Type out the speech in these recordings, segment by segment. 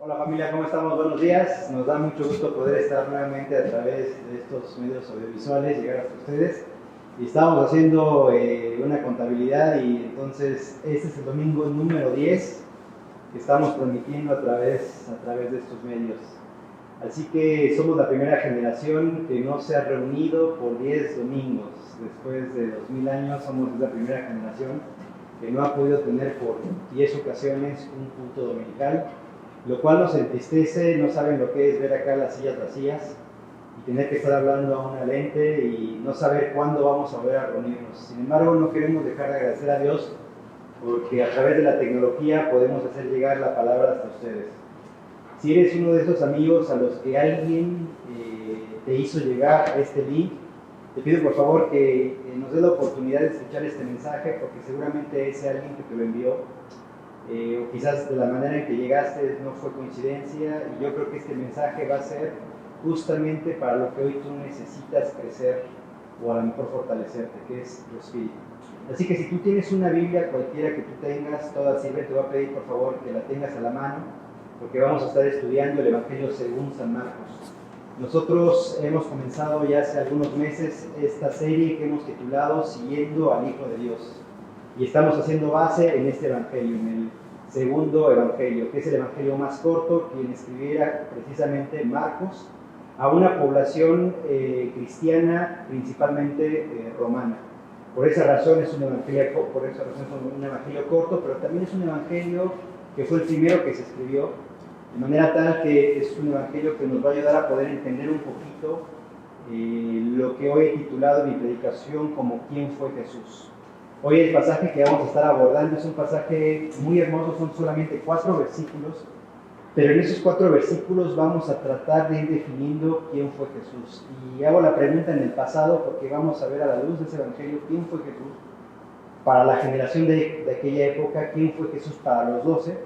Hola familia, ¿cómo estamos? Buenos días. Nos da mucho gusto poder estar nuevamente a través de estos medios audiovisuales, llegar hasta ustedes. Y estamos haciendo una contabilidad y entonces este es el domingo número 10 que estamos transmitiendo a través de estos medios. Así que somos la primera generación que no se ha reunido por 10 domingos. Después de 2000 años somos la primera generación que no ha podido tener por 10 ocasiones un culto dominical, lo cual nos entristece. No saben lo que es ver acá las sillas vacías y tener que estar hablando a una lente y no saber cuándo vamos a volver a reunirnos. Sin embargo, no queremos dejar de agradecer a Dios porque a través de la tecnología podemos hacer llegar la palabra hasta ustedes. Si eres uno de esos amigos a los que alguien te hizo llegar este link, te pido por favor que nos dé la oportunidad de escuchar este mensaje, porque seguramente ese alguien que te lo envió, o quizás de la manera en que llegaste no fue coincidencia, y yo creo que este mensaje va a ser justamente para lo que hoy tú necesitas crecer o a lo mejor fortalecerte, que es tu espíritu. Así que si tú tienes una Biblia cualquiera que tú tengas, toda sirve, te voy a pedir por favor que la tengas a la mano, porque vamos a estar estudiando el Evangelio según San Marcos. Nosotros hemos comenzado ya hace algunos meses esta serie que hemos titulado Siguiendo al Hijo de Dios, y estamos haciendo base en este Evangelio, en el segundo Evangelio, que es el Evangelio más corto, quien escribiera precisamente Marcos, a una población cristiana, principalmente romana. Por esa razón es un evangelio corto, pero también es un evangelio que fue el primero que se escribió, de manera tal que es un evangelio que nos va a ayudar a poder entender un poquito lo que hoy he titulado mi predicación como ¿quién fue Jesús? Hoy el pasaje que vamos a estar abordando es un pasaje muy hermoso, son solamente 4 versículos, pero en esos 4 versículos vamos a tratar de ir definiendo quién fue Jesús. Y hago la pregunta en el pasado porque vamos a ver a la luz de ese evangelio quién fue Jesús para la generación de aquella época, quién fue Jesús para los 12.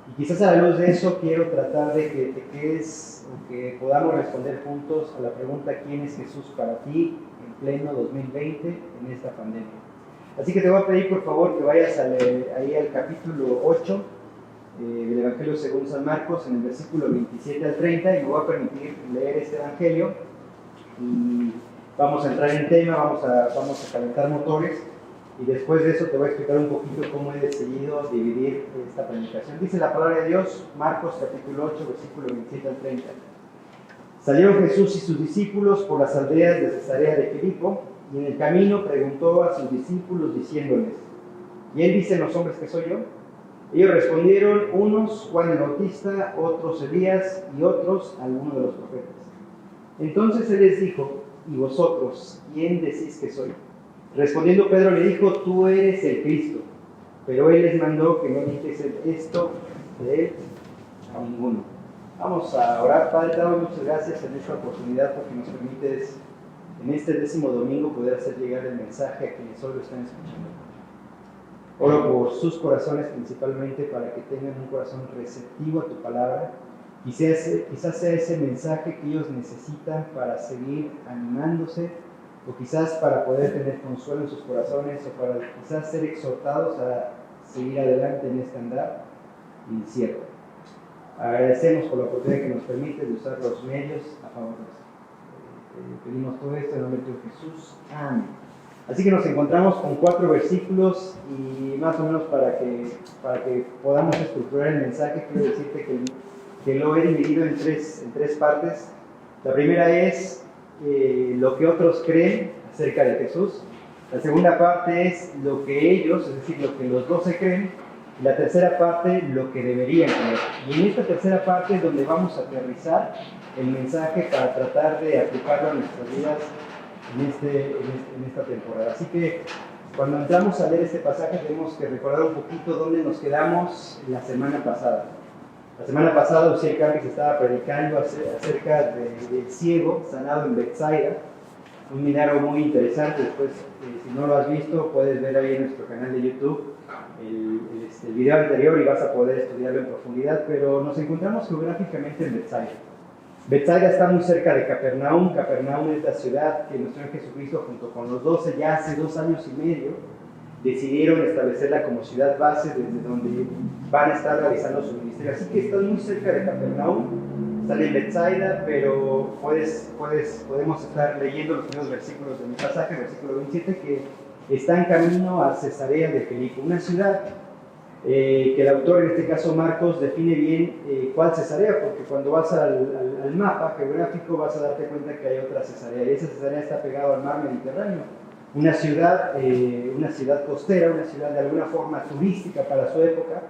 Y quizás a la luz de eso quiero tratar de que te quedes o que podamos responder juntos a la pregunta ¿quién es Jesús para ti en pleno 2020 en esta pandemia? Así que te voy a pedir por favor que vayas ahí al capítulo 8 del Evangelio según San Marcos, en el versículo 27 al 30, y me voy a permitir leer este Evangelio y vamos a entrar en tema, vamos a calentar motores, y después de eso te voy a explicar un poquito cómo he decidido dividir esta predicación. Dice la palabra de Dios, Marcos capítulo 8, versículo 27 al 30. Salieron Jesús y sus discípulos por las aldeas de Cesarea de Filipo, y en el camino preguntó a sus discípulos diciéndoles: ¿quién dicen los hombres que soy yo? Ellos respondieron, unos Juan el Bautista, otros Elías y otros alguno de los profetas. Entonces él les dijo: ¿y vosotros quién decís que soy? Respondiendo Pedro le dijo: tú eres el Cristo. Pero él les mandó que no dijesen esto de él a ninguno. Vamos a orar. Padre, te damos muchas gracias en esta oportunidad porque nos permites en este 10º domingo poder hacer llegar el mensaje a quienes hoy lo están escuchando. Oro por sus corazones principalmente para que tengan un corazón receptivo a tu palabra. Quizás sea ese mensaje que ellos necesitan para seguir animándose, o quizás para poder tener consuelo en sus corazones, o para quizás ser exhortados a seguir adelante en este andar incierto. Agradecemos por la oportunidad que nos permite de usar los medios a favor nuestro. Pedimos todo esto en el nombre de Jesús. Amén. Así que nos encontramos con 4 versículos y más o menos para que podamos estructurar el mensaje, quiero decirte que lo he dividido en tres partes. La primera es lo que otros creen acerca de Jesús. La segunda parte es lo que ellos, es decir, lo que los 12 creen. Y la tercera parte, lo que deberían creer. Y en esta tercera parte es donde vamos a aterrizar el mensaje para tratar de aplicarlo a nuestras vidas en esta temporada. Así que cuando entramos a leer este pasaje tenemos que recordar un poquito dónde nos quedamos la semana pasada. La semana pasada Uziel Campis estaba predicando acerca del ciego sanado en Betsaida, un milagro muy interesante. Después, si no lo has visto, puedes ver ahí en nuestro canal de YouTube el video anterior y vas a poder estudiarlo en profundidad, pero nos encontramos geográficamente en Betsaida. Betsaida está muy cerca de Capernaum. Capernaum es la ciudad que nuestro Señor Jesucristo, junto con los 12, ya hace 2 años y medio, decidieron establecerla como ciudad base desde donde van a estar realizando su ministerio. Así que están muy cerca de Capernaum, están en Betsaida, pero podemos estar leyendo los primeros versículos de mi pasaje, versículo 27, que está en camino a Cesarea de Filipo, una ciudad que el autor, en este caso Marcos, define bien cuál Cesarea, porque cuando vas al mapa geográfico vas a darte cuenta que hay otra Cesarea, y esa Cesarea está pegada al mar Mediterráneo, una ciudad costera, una ciudad de alguna forma turística para su época,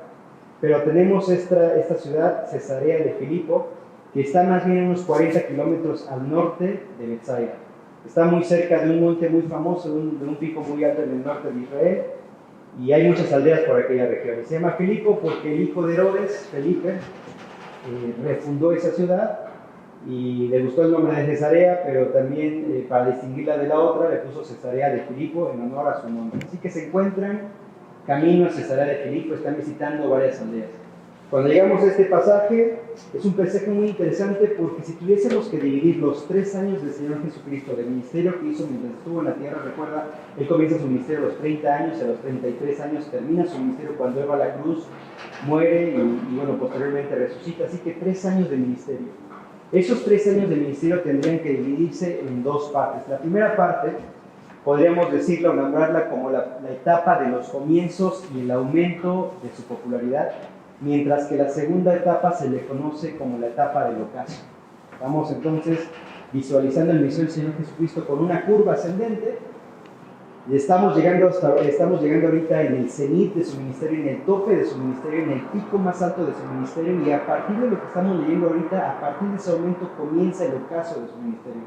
pero tenemos esta ciudad, Cesarea de Filipo, que está más bien unos 40 kilómetros al norte de Betsaida. Está muy cerca de un monte muy famoso, de un pico muy alto en el norte de Israel, y hay muchas aldeas por aquella región. Se llama Filipo porque el hijo de Herodes, Felipe, refundó esa ciudad y le gustó el nombre de Cesarea, pero también para distinguirla de la otra le puso Cesarea de Filipo en honor a su nombre. Así que se encuentran camino a Cesarea de Filipo, están visitando varias aldeas. Cuando llegamos a este pasaje, es un pasaje muy interesante porque si tuviésemos que dividir los 3 años del Señor Jesucristo, del ministerio que hizo mientras estuvo en la tierra, recuerda, Él comienza su ministerio a los 30 años, a los 33 años termina su ministerio cuando Él va a la cruz, muere y bueno, posteriormente resucita, así que 3 años de ministerio. Esos 3 años de ministerio tendrían que dividirse en 2 partes. La primera parte, podríamos decirla o nombrarla como la etapa de los comienzos y el aumento de su popularidad, mientras que la segunda etapa se le conoce como la etapa del ocaso. Estamos entonces visualizando el ministerio del Señor Jesucristo con una curva ascendente y estamos llegando ahorita en el cenit de su ministerio, en el tope de su ministerio, en el pico más alto de su ministerio, y a partir de lo que estamos leyendo ahorita, a partir de ese momento comienza el ocaso de su ministerio.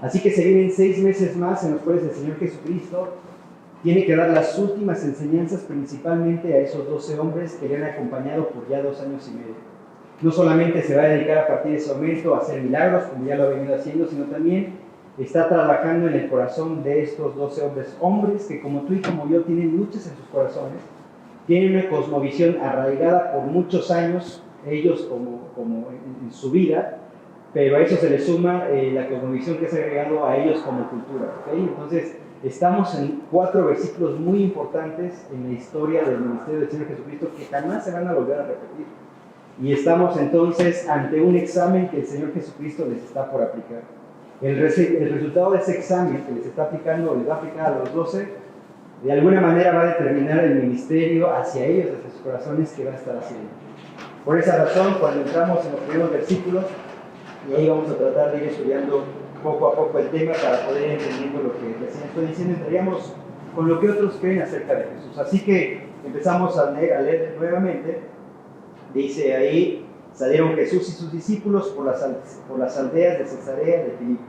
Así que se vienen 6 meses más en los cuales el Señor Jesucristo tiene que dar las últimas enseñanzas principalmente a esos 12 hombres que le han acompañado por ya 2 años y medio. No solamente se va a dedicar a partir de ese momento a hacer milagros, como ya lo ha venido haciendo, sino también está trabajando en el corazón de estos 12 hombres que como tú y como yo tienen luchas en sus corazones, tienen una cosmovisión arraigada por muchos años, ellos como en su vida, pero a eso se le suma la cosmovisión que se ha agregado a ellos como cultura. ¿Okay? Entonces, estamos en 4 versículos muy importantes en la historia del ministerio del Señor Jesucristo que jamás se van a volver a repetir. Y estamos entonces ante un examen que el Señor Jesucristo les está por aplicar. El resultado de ese examen que les está aplicando, les va a aplicar a los 12, de alguna manera va a determinar el ministerio hacia ellos, hacia sus corazones, que va a estar haciendo. Por esa razón, cuando entramos en los primeros versículos, y ahí vamos a tratar de ir estudiando poco a poco el tema para poder ir entendiendo lo que recién estoy diciendo, entraríamos con lo que otros creen acerca de Jesús. Así que empezamos a leer nuevamente. Dice ahí: salieron Jesús y sus discípulos por las aldeas de Cesarea de Filipo.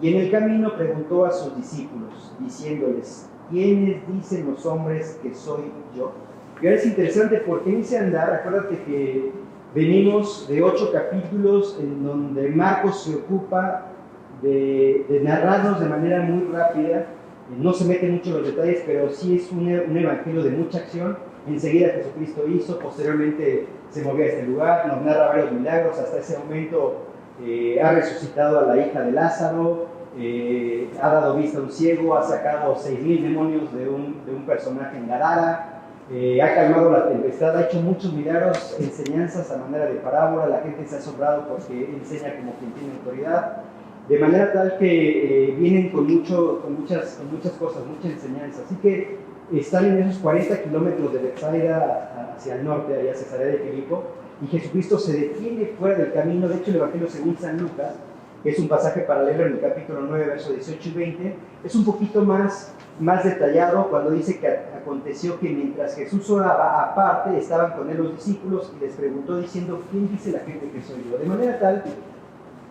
Y en el camino preguntó a sus discípulos, diciéndoles: ¿quiénes dicen los hombres que soy yo? Y ahora es interesante porque en ese andar, acuérdate que venimos de 8 capítulos en donde Marcos se ocupa de narrarnos de manera muy rápida, no se mete mucho en los detalles, pero sí es un evangelio de mucha acción. Enseguida Jesucristo hizo, posteriormente se movió a este lugar, nos narra varios milagros, hasta ese momento ha resucitado a la hija de Lázaro, ha dado vista a un ciego, ha sacado 6,000 demonios de un personaje en Gadara, ha calmado la tempestad, ha hecho muchos milagros, enseñanzas a manera de parábola, la gente se ha asombrado porque enseña como quien tiene autoridad, de manera tal que vienen con muchas cosas, mucha enseñanza. Así que están en esos 40 kilómetros de Betsaida hacia el norte, allá Cesarea de Filipo, y Jesucristo se detiene fuera del camino. De hecho, el Evangelio según San Lucas, que es un pasaje paralelo en el capítulo 9, versos 18 y 20, es un poquito más detallado cuando dice que aconteció que mientras Jesús oraba aparte, estaban con él los discípulos y les preguntó diciendo: ¿quién dice la gente que soy yo? De manera tal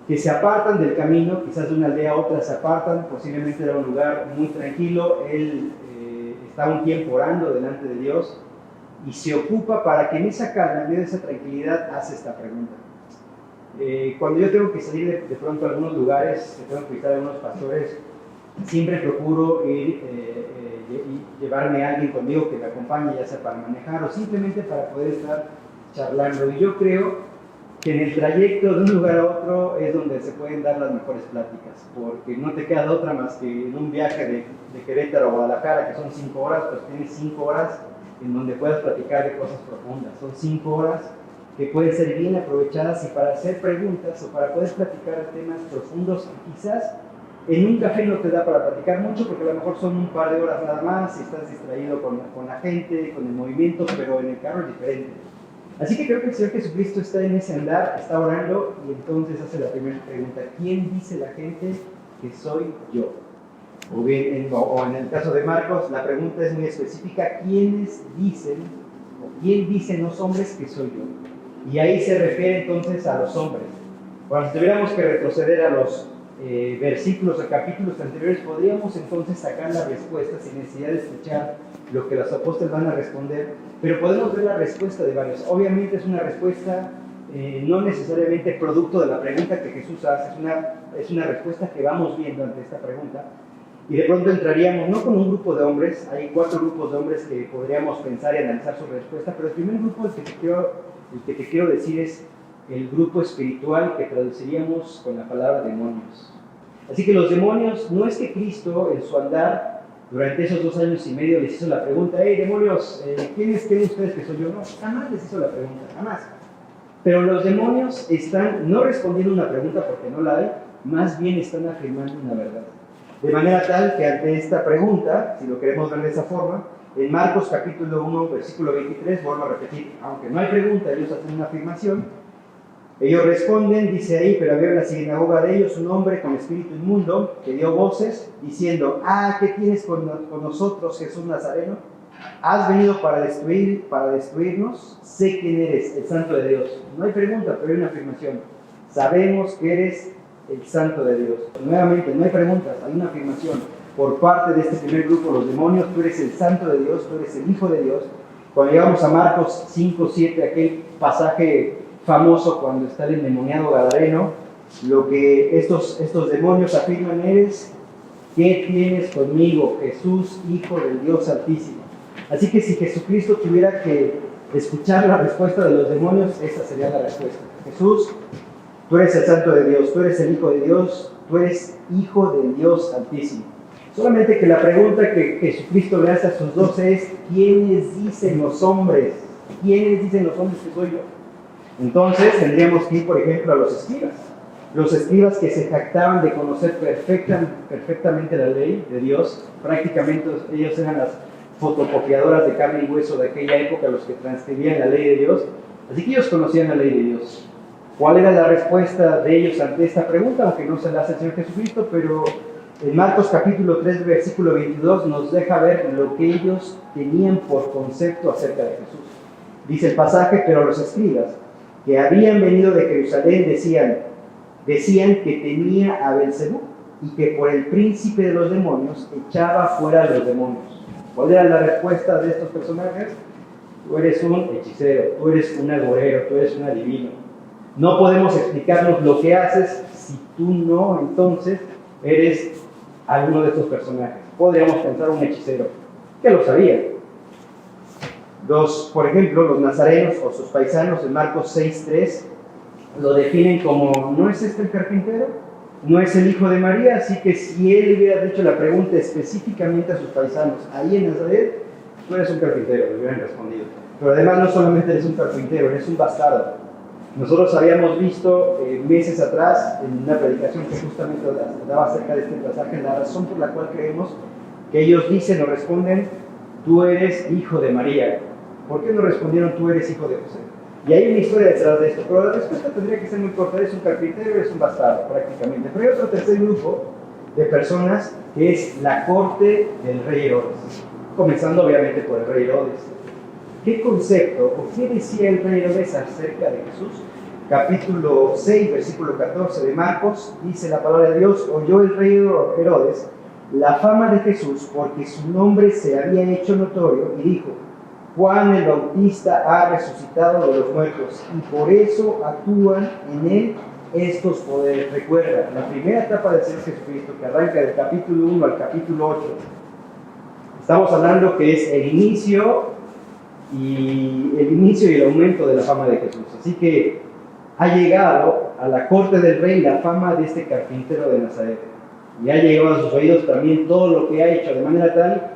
que se apartan del camino, quizás de una aldea a otra se apartan, posiblemente era un lugar muy tranquilo. Él está un tiempo orando delante de Dios y se ocupa para que en esa calma, en medio de esa tranquilidad, hace esta pregunta. Cuando yo tengo que salir de pronto a algunos lugares, que tengo que visitar a algunos pastores, siempre procuro ir y llevarme a alguien conmigo que me acompañe, ya sea para manejar o simplemente para poder estar charlando. Y yo creo que en el trayecto de un lugar a otro es donde se pueden dar las mejores pláticas, porque no te queda otra más que en un viaje de Querétaro a Guadalajara, que son 5 horas, pues tienes 5 horas en donde puedas platicar de cosas profundas. Son 5 horas que pueden ser bien aprovechadas y para hacer preguntas o para poder platicar de temas profundos que quizás en un café no te da para platicar mucho, porque a lo mejor son un par de horas nada más y estás distraído con la gente, con el movimiento, pero en el carro es diferente. Así que creo que el Señor Jesucristo está en ese andar, está orando y entonces hace la primera pregunta: ¿quién dice la gente que soy yo? O bien, o en el caso de Marcos, la pregunta es muy específica: ¿quiénes dicen, o quién dicen los hombres que soy yo? Y ahí se refiere entonces a los hombres. Bueno, si tuviéramos que retroceder a los versículos o capítulos anteriores, podríamos entonces sacar la respuesta sin necesidad de escuchar lo que los apóstoles van a responder, pero podemos ver la respuesta de varios. Obviamente es una respuesta no necesariamente producto de la pregunta que Jesús hace, es una respuesta que vamos viendo ante esta pregunta, y de pronto entraríamos no con un grupo de hombres, hay 4 grupos de hombres que podríamos pensar y analizar su respuesta, pero el primer grupo, el que te quiero decir, es el grupo espiritual, que traduciríamos con la palabra demonios. Así que los demonios, no es que Cristo en su andar durante esos 2 años y medio les hizo la pregunta: hey demonios, ¿quiénes creen ustedes que soy yo? No, jamás les hizo la pregunta, jamás. Pero los demonios están no respondiendo una pregunta porque no la hay, más bien están afirmando una verdad. De manera tal que ante esta pregunta, si lo queremos ver de esa forma, en Marcos capítulo 1, versículo 23, vuelvo a repetir, aunque no hay pregunta, ellos hacen una afirmación. Ellos responden, dice ahí: pero había en la sinagoga de ellos un hombre con espíritu inmundo que dio voces diciendo: ¿qué tienes con nosotros, Jesús Nazareno? ¿Has venido para destruirnos? Sé quién eres, el Santo de Dios. No hay pregunta, pero hay una afirmación: sabemos que eres el Santo de Dios. Nuevamente, no hay preguntas, hay una afirmación por parte de este primer grupo, los demonios: tú eres el Santo de Dios, tú eres el Hijo de Dios. Cuando llegamos a Marcos 5, 7, aquel pasaje famoso cuando está el endemoniado gadareno, lo que estos demonios afirman es: ¿qué tienes conmigo, Jesús, Hijo del Dios Altísimo? Así que si Jesucristo tuviera que escuchar la respuesta de los demonios, esa sería la respuesta: Jesús, tú eres el Santo de Dios, tú eres el Hijo de Dios, tú eres Hijo del Dios Altísimo. Solamente que la pregunta que Jesucristo le hace a sus 12 es: ¿quiénes dicen los hombres? ¿Quiénes dicen los hombres que soy yo? Entonces tendríamos que ir, por ejemplo, a los escribas que se jactaban de conocer perfectamente la ley de Dios. Prácticamente ellos eran las fotocopiadoras de carne y hueso de aquella época, los que transcribían la ley de Dios. Así que ellos conocían la ley de Dios. ¿Cuál era la respuesta de ellos ante esta pregunta? Aunque no se la hace el Señor Jesucristo, pero en Marcos capítulo 3, versículo 22 nos deja ver lo que ellos tenían por concepto acerca de Jesús. Dice el pasaje: pero los escribas que habían venido de Jerusalén decían que tenía a Belcebú y que por el príncipe de los demonios echaba fuera a los demonios. ¿Cuál era la respuesta de estos personajes? Tú eres un hechicero, tú eres un agorero, tú eres un adivino. No podemos explicarnos lo que haces si tú no, entonces, eres alguno de estos personajes. Podríamos pensar un hechicero, que lo sabía. Por ejemplo, los nazarenos o sus paisanos en Marcos 6:3 lo definen como: ¿no es este el carpintero? ¿No es el hijo de María? Así que si él hubiera dicho la pregunta específicamente a sus paisanos ahí en Nazaret, tú eres un carpintero, le hubieran respondido. Pero además no solamente eres un carpintero, eres un bastardo. Nosotros habíamos visto meses atrás en una predicación que justamente daba acerca de este pasaje la razón por la cual creemos que ellos dicen o responden: tú eres hijo de María. ¿Por qué no respondieron: tú eres hijo de José? Y hay una historia detrás de esto, pero la respuesta tendría que ser muy corta: eres un carpintero, eres un bastardo, prácticamente. Pero hay otro tercer grupo de personas que es la corte del rey Herodes, comenzando obviamente por el rey Herodes. ¿Qué concepto o qué decía el rey Herodes acerca de Jesús? Capítulo 6, versículo 14 de Marcos, dice la palabra de Dios: oyó el rey Herodes la fama de Jesús porque su nombre se había hecho notorio y dijo: Juan el Bautista ha resucitado de los muertos y por eso actúan en él estos poderes. Recuerda, la primera etapa del Señor Jesucristo, que arranca del capítulo 1 al capítulo 8, estamos hablando que es el inicio y el aumento de la fama de Jesús. Así que ha llegado a la corte del rey la fama de este carpintero de Nazaret. Y ha llegado a sus oídos también todo lo que ha hecho, de manera tal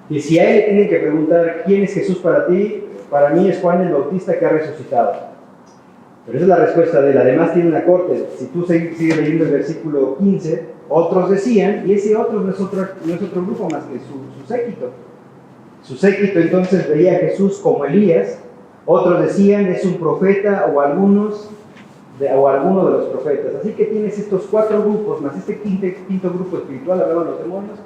que si a él le tienen que preguntar quién es Jesús para ti, para mí es Juan el Bautista que ha resucitado. Pero esa es la respuesta de él. Además tiene una corte. Si tú sigues leyendo el versículo 15, otros decían, y ese otro no es otro grupo más que su séquito. Su séquito entonces veía a Jesús como Elías, otros decían es un profeta o alguno de los profetas. Así que tienes estos 4 grupos, más este quinto grupo espiritual, hablaban los demonios,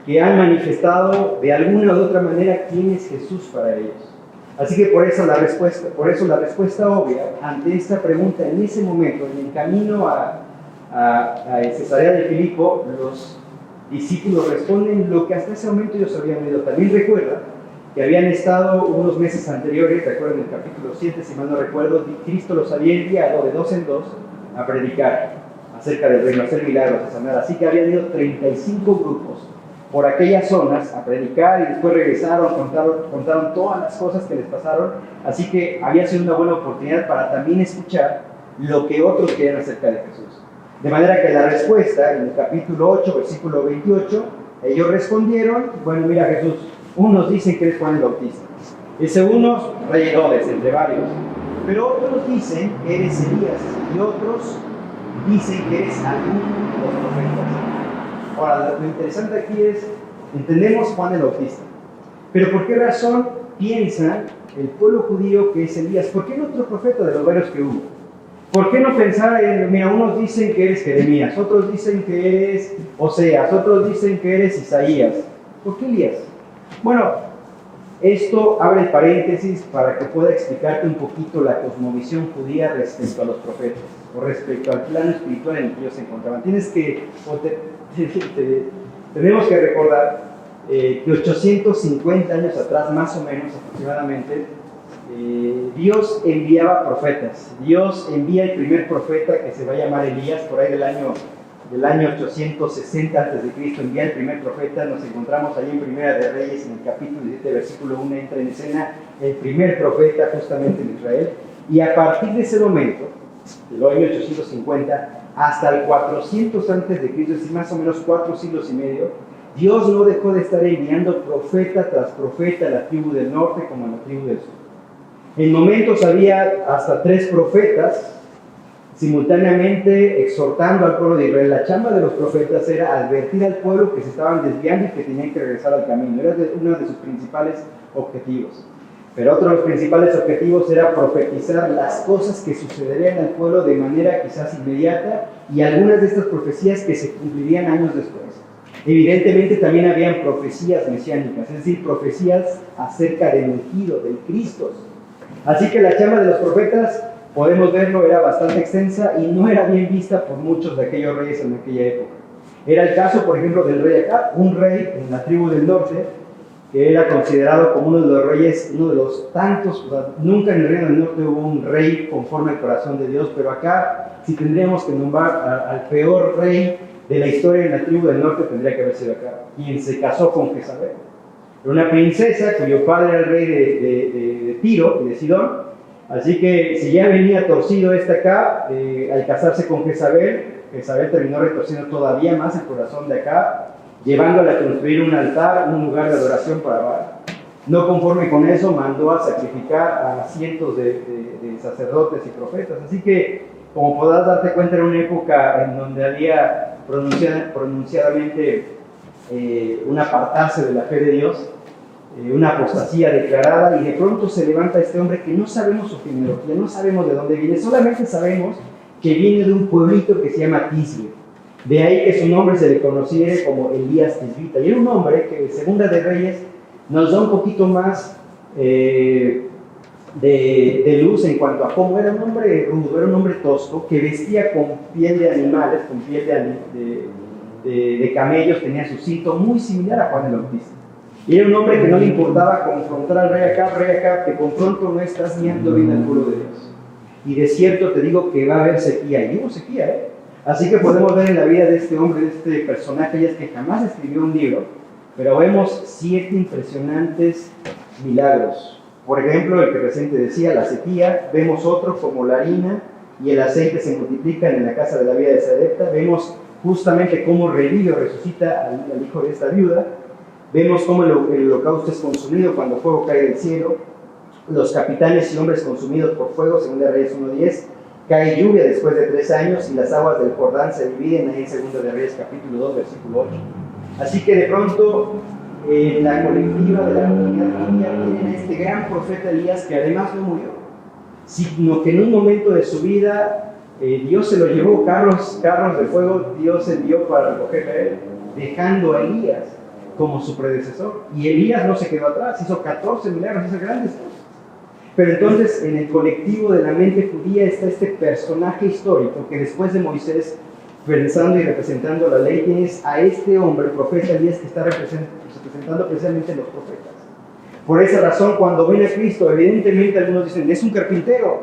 que han manifestado de alguna u otra manera quién es Jesús para ellos. Así que por eso la respuesta obvia ante esta pregunta en ese momento, en el camino a Cesarea de Filipo, los discípulos responden lo que hasta ese momento ellos habían oído. También recuerda que habían estado unos meses anteriores, recuerden el capítulo 7, si mal no recuerdo, Cristo los había enviado de 2 en 2 a predicar acerca del reino, a hacer milagros, a sanar. Así que habían ido 35 grupos por aquellas zonas a predicar y después regresaron, contaron todas las cosas que les pasaron. Así que había sido una buena oportunidad para también escuchar lo que otros querían acerca de Jesús. De manera que la respuesta, en el capítulo 8, versículo 28, ellos respondieron, bueno, mira Jesús, unos dicen que eres Juan el Bautista, dice unos, rey Herodes, entre varios, pero otros dicen que eres Elías, y otros dicen que eres alguno de los profetas. Ahora, lo interesante aquí es, entendemos Juan el Bautista, pero ¿por qué razón piensa el pueblo judío que es Elías? ¿Por qué no otro profeta de los varios que hubo? ¿Por qué no pensar en, mira, unos dicen que eres Jeremías, otros dicen que eres Oseas, otros dicen que eres Isaías? ¿Por qué Elías? Bueno, esto abre el paréntesis para que pueda explicarte un poquito la cosmovisión judía respecto a los profetas, o respecto al plano espiritual en el que ellos se encontraban. Tenemos que recordar que 850 años atrás, más o menos aproximadamente, Dios enviaba profetas. Dios envía el primer profeta que se va a llamar Elías, por ahí del año 860 a.C. envía el primer profeta. Nos encontramos ahí en Primera de Reyes, en el capítulo 17, versículo 1, entra en escena el primer profeta justamente en Israel. Y a partir de ese momento, del año 850 hasta el 400 a.C., es decir, más o menos 4 siglos y medio, Dios no dejó de estar enviando profeta tras profeta a la tribu del norte como a la tribu del sur. En momentos había hasta 3 profetas simultáneamente exhortando al pueblo de Israel. La chamba de los profetas era advertir al pueblo que se estaban desviando y que tenían que regresar al camino. Era uno de sus principales objetivos. Pero otro de los principales objetivos era profetizar las cosas que sucederían al pueblo de manera quizás inmediata, y algunas de estas profecías que se cumplirían años después. Evidentemente también habían profecías mesiánicas, es decir, profecías acerca del ungido, del Cristo. Así que la chamba de los profetas, podemos verlo, era bastante extensa y no era bien vista por muchos de aquellos reyes en aquella época. Era el caso, por ejemplo, del rey Acab, un rey en la tribu del norte, que era considerado como uno de los reyes, uno de los tantos. O sea, nunca en el reino del norte hubo un rey conforme al corazón de Dios, pero acá, si tendríamos que nombrar al peor rey de la historia en la tribu del norte, tendría que haber sido Acab, quien se casó con Jezabel. Era una princesa cuyo padre era el rey de Tiro y de Sidón. Así que si ya venía torcido Acab, al casarse con Jezabel, Jezabel terminó retorciendo todavía más el corazón de Acab, llevándole a construir un altar, un lugar de adoración para Baal. No conforme con eso, mandó a sacrificar a cientos de sacerdotes y profetas. Así que, como podrás darte cuenta, era una época en donde había pronunciadamente un apartarse de la fe de Dios, una apostasía declarada, y de pronto se levanta este hombre que no sabemos su genealogía, no sabemos de dónde viene, solamente sabemos que viene de un pueblito que se llama Tisbe. De ahí que su nombre se le conociera como Elías Tisbita. Y era un hombre que, Segunda de Reyes, nos da un poquito más de luz en cuanto a cómo era un hombre rudo, era un hombre tosco, que vestía con piel de animales, con piel de camellos, tenía su cinto muy similar a Juan el Bautista. Y era un hombre que no le importaba confrontar al rey Acab, que con pronto no estás guiando bien al pueblo de Dios. Y de cierto te digo que va a haber sequía, y hubo sequía, Así que podemos ver en la vida de este hombre, de este personaje, ya es que jamás escribió un libro, pero vemos 7 impresionantes milagros. Por ejemplo, el que reciente decía, la sequía. Vemos otro como la harina y el aceite se multiplican en la casa de la viuda de Sarepta. Vemos justamente cómo revive o resucita al hijo de esta viuda. Vemos cómo el holocausto es consumido cuando fuego cae del cielo. Los capitanes y hombres consumidos por fuego, según de Reyes 1:10. Cae lluvia después de 3 años y las aguas del Jordán se dividen ahí en 2 de Reyes capítulo 2, versículo 8. Así que de pronto la colectiva de la comunidad judía tienen a este gran profeta Elías, que además no murió, sino que en un momento de su vida Dios se lo llevó, carros de fuego Dios envió para recogerle a él, dejando a Elías como su predecesor. Y Elías no se quedó atrás, hizo 14 milagros, hizo grandes cosas. Pero entonces en el colectivo de la mente judía está este personaje histórico que después de Moisés, pensando y representando la ley, tienes a este hombre, el profeta Elías, que está representando precisamente los profetas. Por esa razón, cuando ven a Cristo, evidentemente algunos dicen, es un carpintero,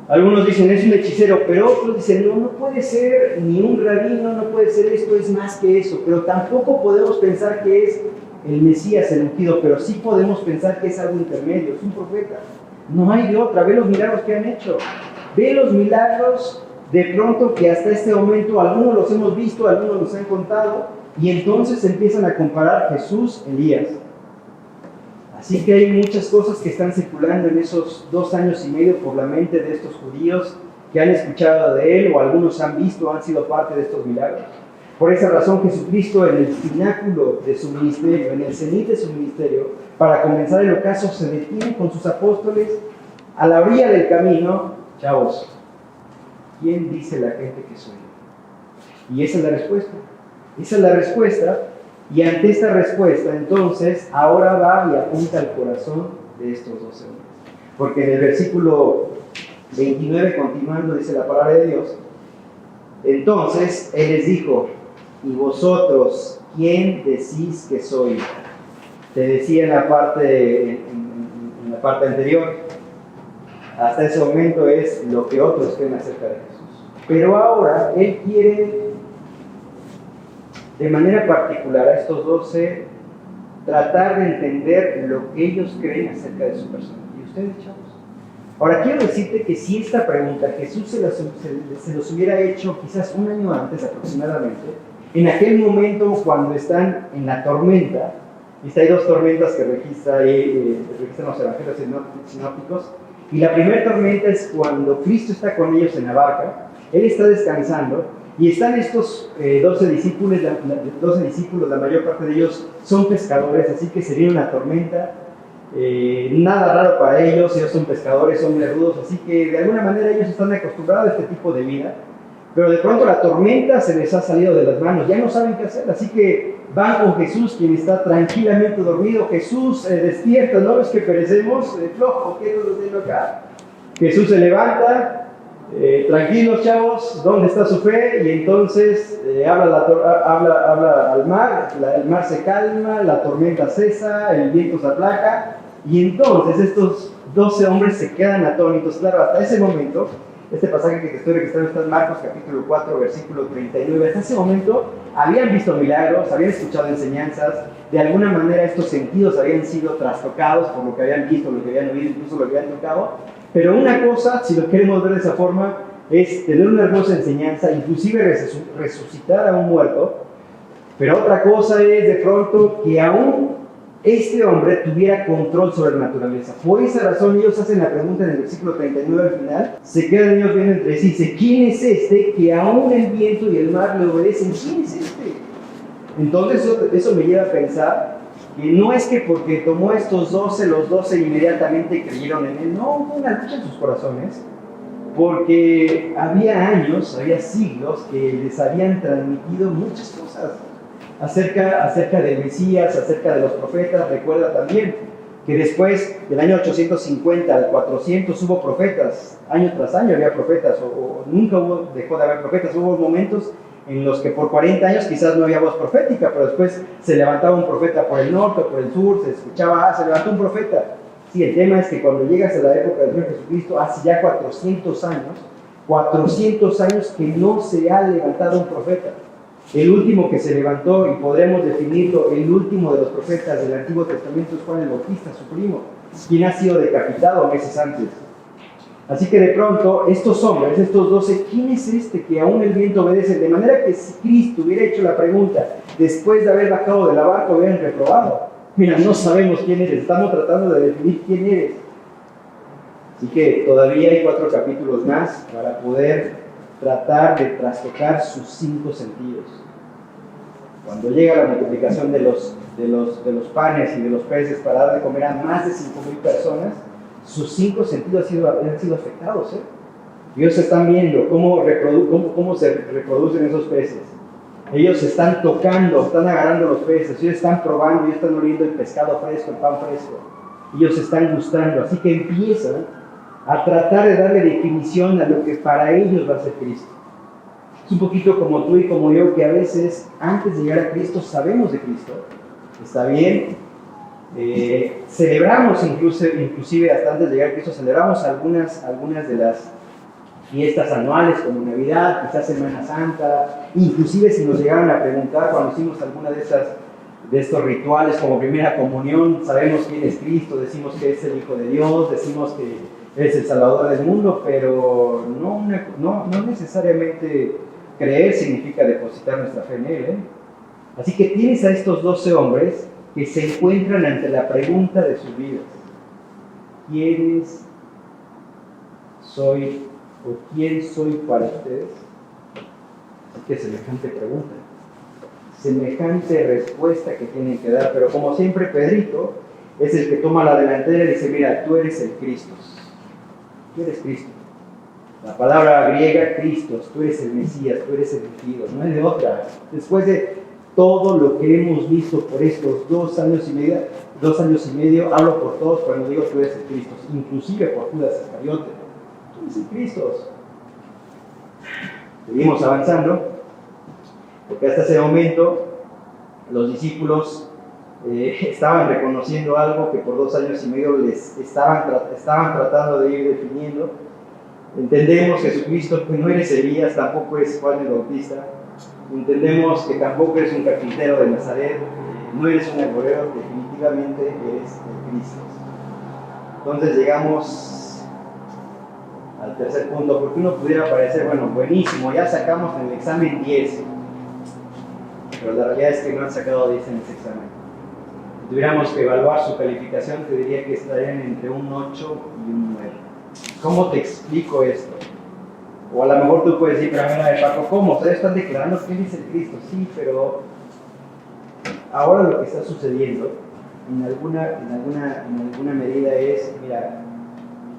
algunos dicen, es un hechicero, pero otros dicen, no puede ser ni un rabino, no puede ser esto, es más que eso. Pero tampoco podemos pensar que es el Mesías, el ungido, pero sí podemos pensar que es algo intermedio, es un profeta. No hay de otra. Ve los milagros que han hecho, ve los milagros de pronto que hasta este momento algunos los hemos visto, algunos los han contado, y entonces empiezan a comparar Jesús, Elías. Así que hay muchas cosas que están circulando en esos 2 años y medio por la mente de estos judíos que han escuchado de él, o algunos han visto, han sido parte de estos milagros. Por esa razón, Jesucristo, en el pináculo de su ministerio, en el cenit de su ministerio, para comenzar el ocaso, se detiene con sus apóstoles a la orilla del camino. Chavos, ¿quién dice la gente que soy? Y esa es la respuesta. Esa es la respuesta. Y ante esta respuesta, entonces, ahora va y apunta al corazón de estos 12 hombres. Porque en el versículo 29, continuando, dice la palabra de Dios. Entonces, Él les dijo, ¿y vosotros quién decís que soy? Te decía en la parte anterior, hasta ese momento es lo que otros creen acerca de Jesús. Pero ahora Él quiere, de manera particular a estos 12, tratar de entender lo que ellos creen acerca de su persona. ¿Y ustedes, chavos? Ahora, quiero decirte que si esta pregunta Jesús se los hubiera hecho quizás 1 año antes aproximadamente, en aquel momento cuando están en la tormenta, y hay 2 tormentas que registran los evangelios sinópticos, y la primera tormenta es cuando Cristo está con ellos en la barca, Él está descansando, y están estos 12 discípulos, la mayor parte de ellos son pescadores, así que sería una tormenta, nada raro para ellos son pescadores, hombres rudos, así que de alguna manera ellos están acostumbrados a este tipo de vida, pero de pronto la tormenta se les ha salido de las manos, ya no saben qué hacer, así que van con Jesús, quien está tranquilamente dormido. Jesús despierta, ¿no? Es que perecemos, flojo, ¿qué nos tiene acá? Jesús se levanta, tranquilos chavos, ¿dónde está su fe? Y entonces habla al mar, el mar se calma, la tormenta cesa, el viento se aplaca, y entonces estos 12 hombres se quedan atónitos. Claro, hasta ese momento, este pasaje que te estoy registrando está en Marcos capítulo 4, versículo 39, hasta ese momento habían visto milagros, habían escuchado enseñanzas, de alguna manera estos sentidos habían sido trastocados por lo que habían visto, lo que habían oído, incluso lo que habían tocado. Pero una cosa, si lo queremos ver de esa forma, es tener una hermosa enseñanza, inclusive resucitar a un muerto, pero otra cosa es de pronto que aún este hombre tuviera control sobre la naturaleza. Por esa razón ellos hacen la pregunta en el versículo 39 al final, se quedan ellos viendo entre sí, dice, ¿quién es este que aún el viento y el mar le obedecen? ¿Quién es este? Entonces eso me lleva a pensar que no es que porque tomó estos 12, los 12 inmediatamente creyeron en él. No, hubo una lucha en sus corazones, porque había años, había siglos que les habían transmitido muchas cosas acerca del Mesías, acerca de los profetas. Recuerda también que después del año 850 al 400 hubo profetas, año tras año había profetas, o nunca dejó de haber profetas. Hubo momentos en los que por 40 años quizás no había voz profética, pero después se levantaba un profeta por el norte, por el sur, se escuchaba, se levantó un profeta. Sí, el tema es que cuando llegas a la época del Señor Jesucristo, hace ya 400 años que no se ha levantado un profeta. El último que se levantó, y podremos definirlo, el último de los profetas del Antiguo Testamento, es Juan el Bautista, su primo. quien ha sido decapitado meses antes. Así que de pronto, estos hombres, estos 12, ¿quién es este que aún el viento obedece? De manera que si Cristo hubiera hecho la pregunta, después de haber bajado de la barca, hubieran reprobado. Mira, no sabemos quién eres, estamos tratando de definir quién eres. Así que todavía hay 4 capítulos más para poder tratar de trastocar sus 5 sentidos. Cuando llega la multiplicación de los panes y de los peces para dar de comer a más de 5,000 personas, sus 5 sentidos han sido afectados. Ellos están viendo cómo se reproducen esos peces. Ellos están tocando, están agarrando los peces, ellos están probando, ellos están oliendo el pescado fresco, el pan fresco. Ellos están gustando, así que empiezan a tratar de darle definición a lo que para ellos va a ser Cristo. Es un poquito como tú y como yo, que a veces antes de llegar a Cristo sabemos de Cristo. Está bien, celebramos inclusive hasta antes de llegar a Cristo, celebramos algunas de las fiestas anuales como Navidad, quizás Semana Santa, inclusive si nos llegaron a preguntar cuando hicimos alguna de estos rituales como primera comunión, sabemos quién es Cristo, decimos que es el Hijo de Dios, decimos que es el Salvador del mundo, pero no necesariamente creer significa depositar nuestra fe en Él. Así que tienes a estos 12 hombres que se encuentran ante la pregunta de sus vidas. ¿Quiénes soy o quién soy para ustedes? Así que semejante pregunta, semejante respuesta que tienen que dar, pero como siempre Pedrito es el que toma la delantera y dice, mira, tú eres el Cristo. Tú eres Cristo. La palabra griega, Cristos, tú eres el Mesías, tú eres el ungido, no es de otra. Después de todo lo que hemos visto por estos 2 años y medio, hablo por todos cuando digo tú eres el Cristo, inclusive por Judas Iscariote. Tú eres el Cristo. Seguimos avanzando, porque hasta ese momento los discípulos estaban reconociendo algo que por 2 años y medio les estaban tratando de ir definiendo. Entendemos que Jesucristo no eres Elías, tampoco es Juan el Bautista. Entendemos que tampoco eres un carpintero de Nazaret, no eres un alfarero, definitivamente eres el Cristo. Entonces llegamos al tercer punto, porque uno pudiera parecer, bueno, buenísimo, ya sacamos en el examen 10, pero la realidad es que no han sacado 10 en ese examen. Si tuviéramos que evaluar su calificación, te diría que estarían entre un 8 y un 9. ¿Cómo te explico esto? O a lo mejor tú puedes decir, pero a ver, Paco, ¿cómo? Ustedes están declarando que Él es el Cristo. Sí, pero ahora lo que está sucediendo en alguna medida es, mira,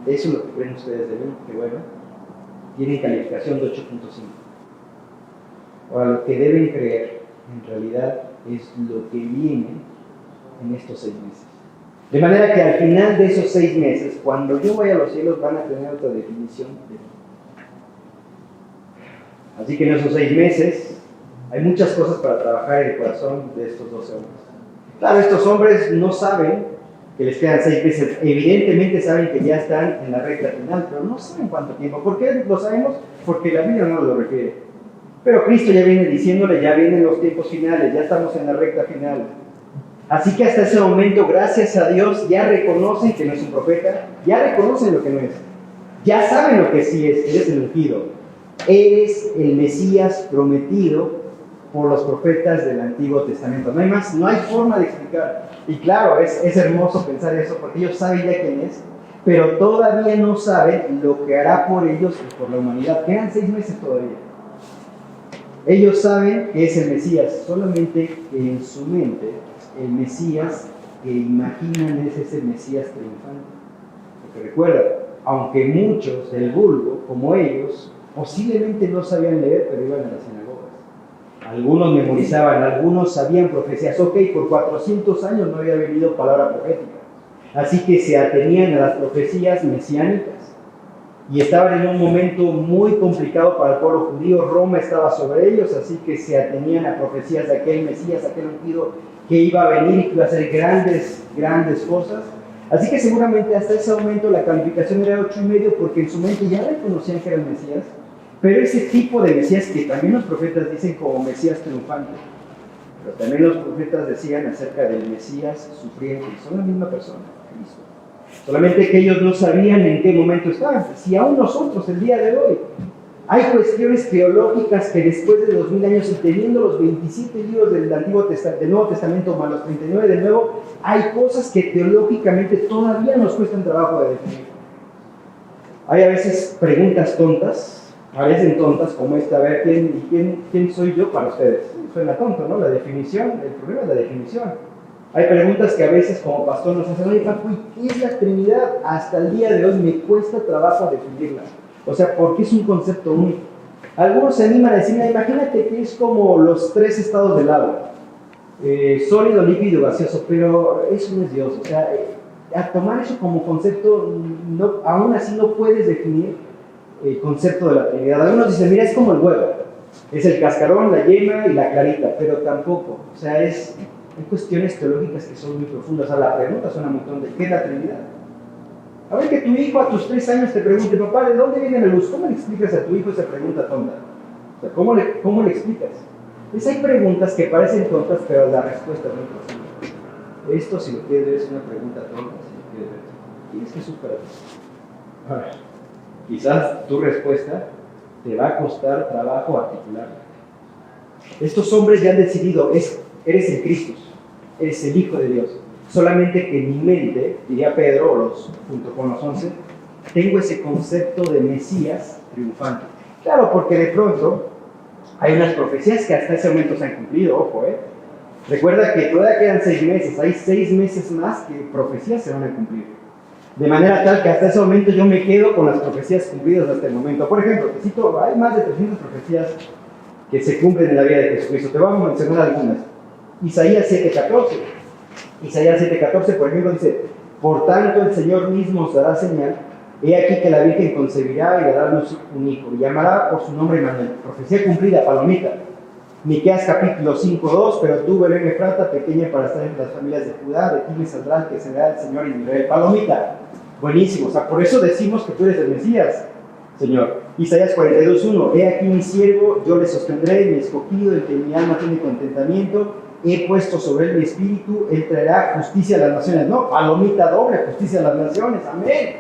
eso es lo que creen ustedes de mí, que bueno, tienen calificación de 8.5. Ahora, lo que deben creer en realidad es lo que viene en estos 6 meses. De manera que al final de esos 6 meses, cuando yo vaya a los cielos, van a tener otra definición de mí. Así que en esos 6 meses hay muchas cosas para trabajar en el corazón de estos 12 hombres. Claro, estos hombres no saben que les quedan 6 meses. Evidentemente saben que ya están en la recta final, pero no saben cuánto tiempo. ¿Por qué lo sabemos? Porque la Biblia no nos lo refiere. Pero Cristo ya viene diciéndole, ya vienen los tiempos finales, ya estamos en la recta final. Así que hasta ese momento, gracias a Dios, ya reconocen que no es un profeta, ya reconocen lo que no es. Ya saben lo que sí es, eres el ungido. Eres el Mesías prometido por los profetas del Antiguo Testamento. No hay más, no hay forma de explicar. Y claro, es hermoso pensar eso, porque ellos saben ya quién es, pero todavía no saben lo que hará por ellos y por la humanidad. Quedan 6 meses todavía. Ellos saben que es el Mesías, solamente que en su mente el Mesías que imaginan es ese Mesías triunfante. Porque recuerda, aunque muchos del vulgo, como ellos, posiblemente no sabían leer, pero iban a las sinagogas. Algunos memorizaban, algunos sabían profecías. Ok, por 400 años no había venido palabra profética. Así que se atenían a las profecías mesiánicas. Y estaban en un momento muy complicado para el pueblo judío. Roma estaba sobre ellos, así que se atenían a profecías de aquel Mesías, aquel ungido que iba a venir y que iba a hacer grandes cosas. Así que seguramente hasta ese momento la calificación era 8.5, porque en su mente ya reconocían que era el Mesías. Pero ese tipo de Mesías que también los profetas dicen como Mesías triunfante, pero también los profetas decían acerca del Mesías sufriente, son la misma persona, Cristo. Solamente que ellos no sabían en qué momento estaban. Si aún nosotros, el día de hoy, hay cuestiones teológicas que después de 2000 años y teniendo los 27 libros del Nuevo Testamento más los 39 del Nuevo, hay cosas que teológicamente todavía nos cuestan trabajo de definir. Hay a veces preguntas tontas, parecen tontas como esta, a ver, ¿quién soy yo para ustedes? Suena tonto, ¿no? La definición, el problema es la definición. Hay preguntas que a veces como pastor nos hacen, oye, papu, ¿qué es la Trinidad? Hasta el día de hoy me cuesta trabajo definirla. O sea, porque es un concepto único. Algunos se animan a decir, imagínate que es como los tres estados del agua, sólido, líquido y gaseoso, pero eso no es Dios. O sea, a tomar eso como concepto, no, aún así no puedes definir el concepto de la Trinidad. Algunos dicen, mira, es como el huevo, es el cascarón, la yema y la clarita, pero tampoco. O sea, hay cuestiones teológicas que son muy profundas. O sea, la pregunta suena muy tonta, ¿qué es la Trinidad? A ver, que tu hijo a tus 3 años te pregunte, papá, ¿de dónde viene la luz? ¿Cómo le explicas a tu hijo esa pregunta tonta? O sea, ¿cómo le explicas? Entonces hay preguntas que parecen tontas, pero la respuesta es muy profunda. Esto, si lo quieres ver, es una pregunta tonta, si lo quieres ver. Tienes que superarlo. Ahora, quizás tu respuesta te va a costar trabajo articularla. Estos hombres ya han decidido, eres el Cristo, eres el Hijo de Dios. Solamente que en mi mente, diría Pedro, junto con los 11, tengo ese concepto de Mesías triunfante. Claro, porque de pronto hay unas profecías que hasta ese momento se han cumplido, ojo, Recuerda que todavía quedan 6 meses, hay 6 meses más que profecías se van a cumplir. De manera tal que hasta ese momento yo me quedo con las profecías cumplidas hasta el momento. Por ejemplo, hay más de 300 profecías que se cumplen en la vida de Jesucristo. Te vamos a mencionar algunas. Isaías 7:14. Isaías 7:14, por ejemplo, dice, por tanto el Señor mismo os dará señal, he aquí que la Virgen concebirá y dará a luz un hijo, y llamará por su nombre Emmanuel. Profecía cumplida, palomita. Miqueas capítulo 5:2, pero tú, Belén Efrata, pequeña para estar entre las familias de Judá, de ti me saldrá el que será el Señor y Israel. Palomita. Buenísimo, o sea, por eso decimos que tú eres el Mesías, Señor. Isaías 42:1, he aquí mi siervo, yo le sostendré, mi escogido, el que mi alma tiene contentamiento, he puesto sobre él mi espíritu, él traerá justicia a las naciones. No, palomita doble, justicia a las naciones, amén.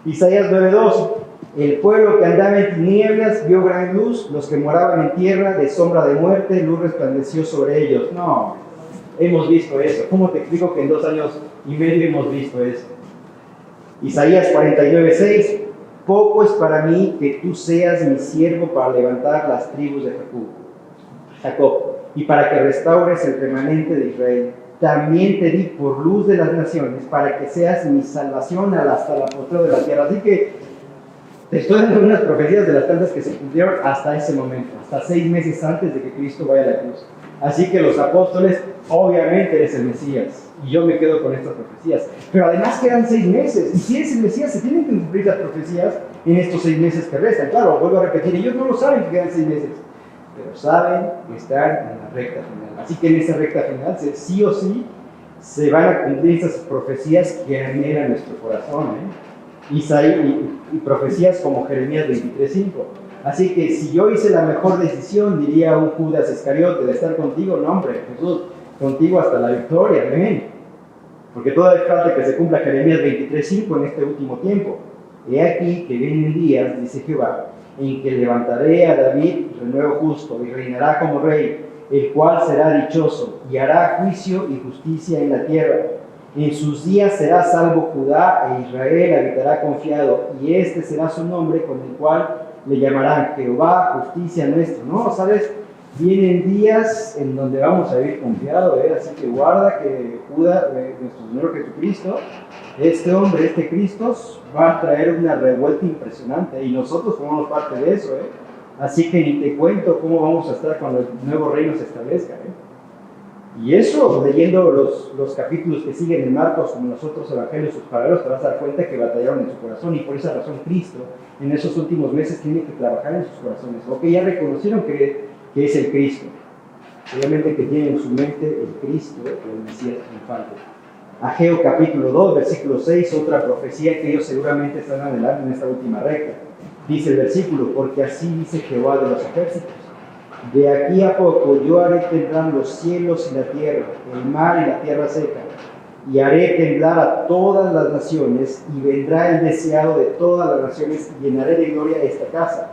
Isaías 9:2, el pueblo que andaba en tinieblas vio gran luz, los que moraban en tierra de sombra de muerte, luz resplandeció sobre ellos. No, hemos visto eso. ¿Cómo te explico que en 2 años y medio hemos visto eso? Isaías 49:6, poco es para mí que tú seas mi siervo para levantar las tribus de Jacob, y para que restaures el remanente de Israel. También te di por luz de las naciones, para que seas mi salvación hasta la postrero de la tierra. Así que te estoy dando unas profecías de las tantas que se cumplieron hasta ese momento, hasta 6 meses antes de que Cristo vaya a la cruz. Así que los apóstoles, obviamente eres el Mesías, y yo me quedo con estas profecías. Pero además quedan 6 meses, y si eres el Mesías, se tienen que cumplir las profecías en estos 6 meses que restan. Claro, vuelvo a repetir, ellos no lo saben que quedan 6 meses, pero saben que están en la recta final. Así que en esa recta final, sí o sí, se van a cumplir esas profecías que anhelan nuestro corazón, y profecías como Jeremías 23:5. Así que si yo hice la mejor decisión, diría un Judas Iscariote, de estar contigo, no hombre, Jesús, contigo hasta la victoria, amén. Porque todavía falta que se cumpla Jeremías 23:5 en este último tiempo. He aquí que vienen días, dice Jehová, en que levantaré a David renuevo justo y reinará como rey, el cual será dichoso y hará juicio y justicia en la tierra. En sus días será salvo Judá e Israel habitará confiado, y este será su nombre con el cual le llamarán Jehová, justicia nuestra. No, ¿sabes? Vienen días en donde vamos a vivir confiado, así que guarda que Judá, nuestro Señor Jesucristo, este hombre, este Cristo, va a traer una revuelta impresionante, y nosotros formamos parte de eso, Así que ni te cuento cómo vamos a estar cuando el nuevo reino se establezca, Y eso, leyendo los capítulos que siguen en Marcos, como los otros evangelios, sus paralelos, te vas a dar cuenta que batallaron en su corazón, y por esa razón Cristo, en esos últimos meses, tiene que trabajar en sus corazones. Ok, ya reconocieron que es el Cristo. Obviamente que tiene en su mente el Cristo, el Mesías triunfante. Ageo capítulo 2, versículo 6, otra profecía que ellos seguramente están adelante en esta última recta. Dice el versículo, porque así dice Jehová de los ejércitos. De aquí a poco yo haré temblar los cielos y la tierra, el mar y la tierra seca, y haré temblar a todas las naciones, y vendrá el deseado de todas las naciones, y llenaré de gloria esta casa,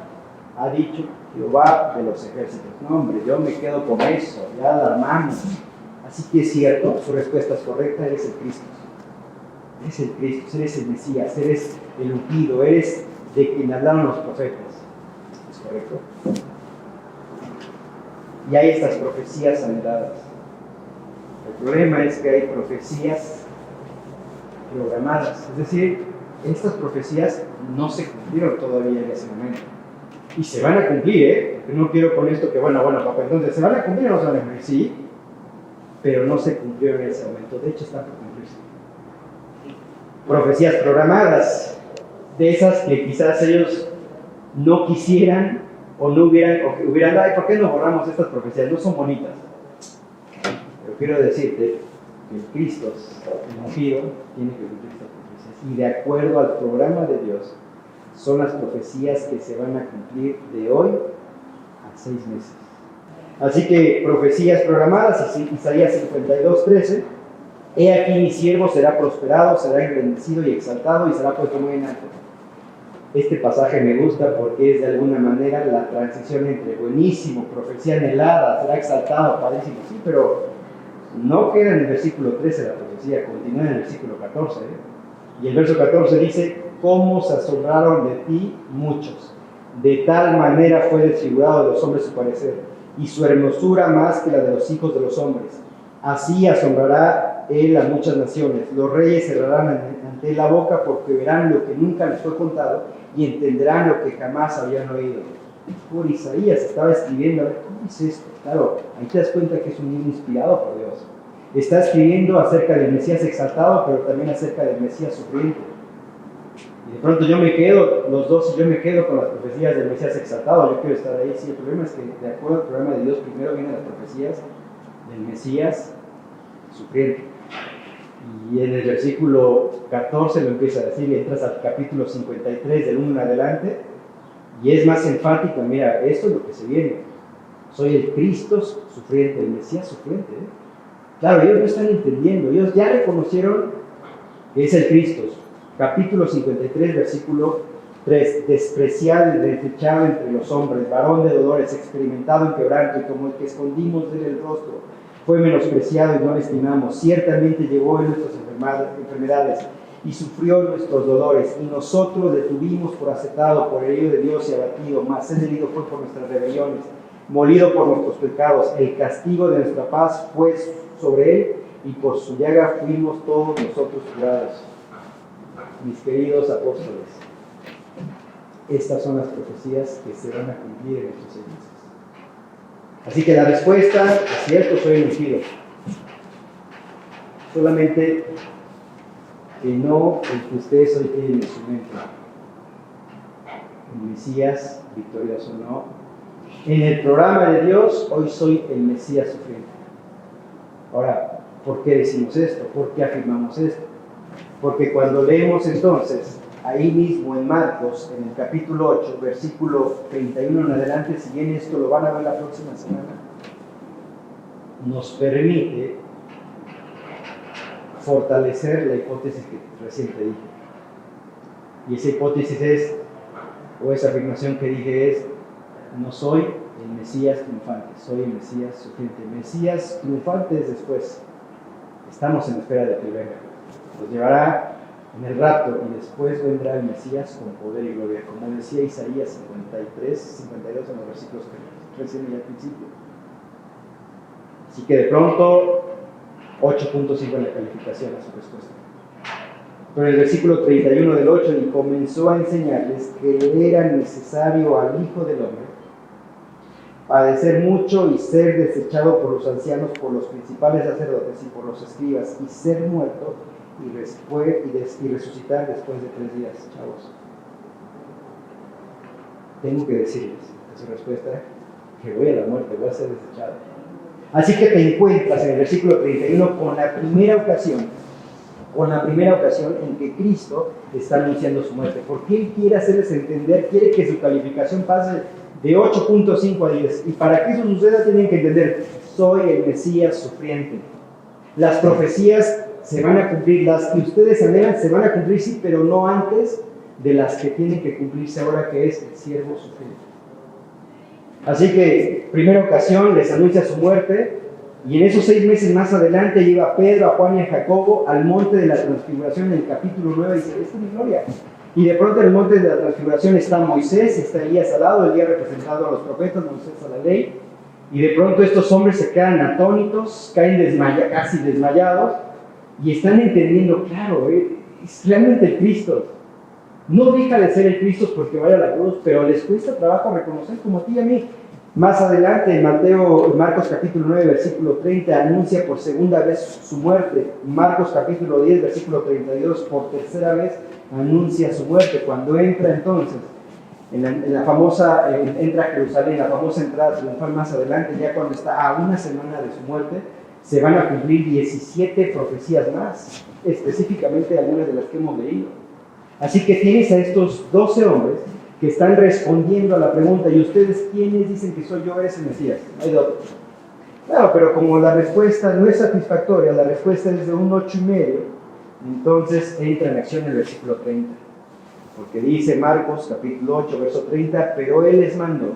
ha dicho Jehová de los ejércitos. No, hombre, yo me quedo con eso, ya la armamos. Así que es cierto, su respuesta es correcta, eres el Cristo. Eres el Cristo, eres el Mesías, eres el ungido, eres de quien hablaron los profetas. ¿Es correcto? Y hay estas profecías anheladas. El problema es que hay profecías programadas, es decir, estas profecías no se cumplieron todavía en ese momento. Y se van a cumplir, porque no quiero con esto que, bueno, papá, entonces, ¿se van a cumplir o no se van a cumplir? Sí, pero no se cumplieron en ese momento, de hecho están por cumplirse. Profecías programadas, de esas que quizás ellos no quisieran o no hubieran, ay, ¿por qué no borramos estas profecías? No son bonitas. Pero quiero decirte que el Cristo, el ungido, tiene que cumplir estas profecías. Y de acuerdo al programa de Dios, son las profecías que se van a cumplir de hoy a 6 meses. Así que profecías programadas, Isaías 52:13, he aquí mi siervo será prosperado, será engrandecido y exaltado y será puesto muy en alto. Este pasaje me gusta porque es de alguna manera la transición entre buenísimo, profecía anhelada, será exaltado, padrísimo, sí, pero no queda en el versículo 13 la profecía, continúa en el versículo 14. Y el verso 14 dice, cómo se asombraron de ti muchos, de tal manera fue desfigurado de los hombres su parecer, y su hermosura más que la de los hijos de los hombres. Así asombrará él a muchas naciones, los reyes cerrarán ante él la boca porque verán lo que nunca les fue contado y entenderán lo que jamás habían oído. Por Isaías estaba escribiendo, a ver, ¿cómo es esto? Claro, ahí te das cuenta que es un libro inspirado por Dios. Está escribiendo acerca del Mesías exaltado, pero también acerca del Mesías sufriente. Y de pronto yo me quedo con las profecías del Mesías exaltado, yo quiero estar ahí. Sí, el problema es que de acuerdo al programa de Dios, primero vienen las profecías del Mesías sufriente. Y en el versículo 14 lo empieza a decir, y entras al capítulo 53 del 1 en adelante, y es más enfático, mira, esto es lo que se viene. Soy el Cristo sufriente, el Mesías sufriente. Claro, ellos no están entendiendo, ellos ya reconocieron que es el Cristo. Capítulo 53, versículo 3, despreciado y desechado entre los hombres, varón de dolores, experimentado en quebranto, y como el que escondimos de él el rostro, fue menospreciado y no le estimamos. Ciertamente llevó en nuestras enfermedades y sufrió nuestros dolores, y nosotros le tuvimos por aceptado, por herido de Dios y abatido, mas él herido fue por nuestras rebeliones, molido por nuestros pecados. El castigo de nuestra paz fue sobre él, y por su llaga fuimos todos nosotros curados. Mis queridos apóstoles, estas son las profecías que se van a cumplir en estos 6 meses. Así que la respuesta es cierto, soy el ungido. Solamente que no el que ustedes hoy tienen en su mente. El Mesías victorioso, no. En el programa de Dios, hoy soy el Mesías sufriente. Ahora, ¿por qué decimos esto? ¿Por qué afirmamos esto? Porque cuando leemos entonces, ahí mismo en Marcos, en el capítulo 8, versículo 31 en adelante, si bien esto lo van a ver la próxima semana, nos permite fortalecer la hipótesis que recién te dije. Y esa hipótesis es, o esa afirmación que dije es, no soy el Mesías triunfante, soy el Mesías sufriente. Mesías triunfante es después. Estamos en espera de que venga. Nos llevará en el rapto y después vendrá el Mesías con poder y gloria, como decía Isaías 53, 52 en los versículos que recién leí al principio. Así que de pronto 8.5 en la calificación a su respuesta. Pero en el versículo 31 del 8, y comenzó a enseñarles que era necesario al Hijo del Hombre padecer mucho y ser desechado por los ancianos, por los principales sacerdotes y por los escribas, y ser muerto y resucitar después de 3 días. Chavos, tengo que decirles que su respuesta es que voy a la muerte, voy a ser desechado. Así que te encuentras en el versículo 31 con la primera ocasión en que Cristo está anunciando su muerte, porque Él quiere hacerles entender, quiere que su calificación pase de 8.5 a 10, y para que eso suceda tienen que entender, soy el Mesías sufriente. Las profecías se van a cumplir. Las que ustedes anhelan se van a cumplir, sí, pero no antes de las que tienen que cumplirse ahora, que es el siervo sufriente. Así que, primera ocasión, les anuncia su muerte, y en esos 6 meses más adelante lleva a Pedro, a Juan y a Jacobo al monte de la transfiguración. En el capítulo 9 dice, esta es mi gloria. Y de pronto en el monte de la transfiguración está Moisés, está Elías al lado, Elías representado a los profetas, Moisés a la ley, y de pronto estos hombres se quedan atónitos, caen casi desmayados, y están entendiendo, claro, es realmente el Cristo. No deja de ser el Cristo porque vaya a la cruz, pero les cuesta trabajo reconocer, como a ti y a mí. Más adelante, en Marcos capítulo 9, versículo 30, anuncia por segunda vez su muerte. Marcos capítulo 10, versículo 32, por tercera vez anuncia su muerte. Cuando entra entonces, entra a Jerusalén, la famosa entrada triunfal más adelante, ya cuando está a una semana de su muerte, se van a cumplir 17 profecías más, específicamente algunas de las que hemos leído. Así que tienes a estos 12 hombres que están respondiendo a la pregunta, ¿y ustedes quiénes dicen que soy yo ese Mesías? Hay dos. Claro, pero como la respuesta no es satisfactoria, la respuesta es de un 8,5, entonces entra en acción el versículo 30. Porque dice Marcos capítulo 8, verso 30, pero él les mandó